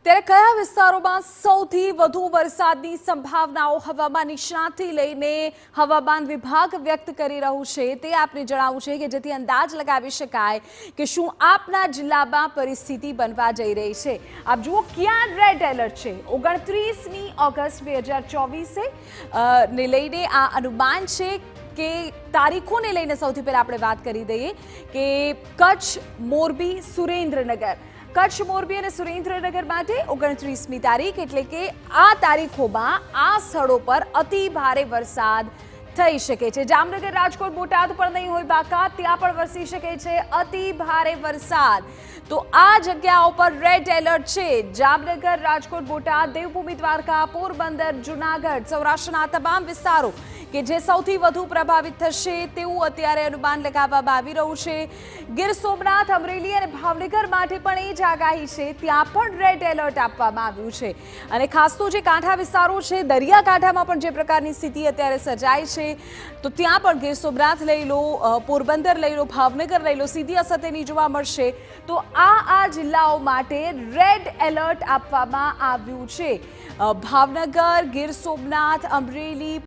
ત્યારે કયા વિસ્તારોમાં સૌથી વધુ વરસાદની સંભાવનાઓ હવામાન નિષ્ણાતથી લઈને હવામાન વિભાગ વ્યક્ત કરી રહ્યું છે તે આપને જણાવવું છે કે જેથી અંદાજ લગાવી શકાય કે શું આપના જિલ્લામાં પરિસ્થિતિ બનવા જઈ રહી છે। આપ જુઓ ક્યાં રેડ એલર્ટ છે। 29મી ઓગસ્ટ 2024 ને લઈને આ અનુમાન છે કે તારીખોને લઈને સૌથી પહેલા આપણે વાત કરી દઈએ કે કચ્છ, મોરબી, સુરેન્દ્રનગર, કચ્છ, મોરબી અને સુરેન્દ્રનગર માટે 29મી તારીખ એટલે કે આ તારીખોમાં આ સ્થળો પર અતિ ભારે વરસાદ થઈ શકે છે। જામનગર, રાજકોટ, બોટાદ પણ નહીં હોય બાકાત, ત્યાં પણ વરસી શકે છે અતિ ભારે વરસાદ। તો આ જગ્યાઓ પર રેડ એલર્ટ છે। જામનગર, રાજકોટ, બોટાદ, દેવભૂમિ, દ્વારકા, પોરબંદર, જૂનાગઢ, સૌરાષ્ટ્રના તમામ વિસ્તારો કે જે સૌથી વધુ પ્રભાવિત થશે તેવું અત્યારે અનુમાન લગાવવામાં આવી રહ્યું છે। ગીર સોમનાથ, અમરેલી અને ભાવનગર માટે પણ એ જ આગાહી છે, ત્યાં પણ રેડ એલર્ટ આપવામાં આવ્યું છે। અને ખાસ તો જે કાંઠા વિસ્તારો છે, દરિયાકાંઠામાં પણ જે પ્રકારની સ્થિતિ અત્યારે સર્જાય છે તો ત્યાં પણ ગીર સોમનાથ લઈ લો, પોરબંદર લઈ લો, ભાવનગર લઈ લો, સીધી અસર તેની જોવા મળશે। તો આ જિલ્લાઓ માટે રેડ એલર્ટ આપવામાં આવ્યું છે। ભાવનગર, ગીર સોમનાથ, અમરેલી,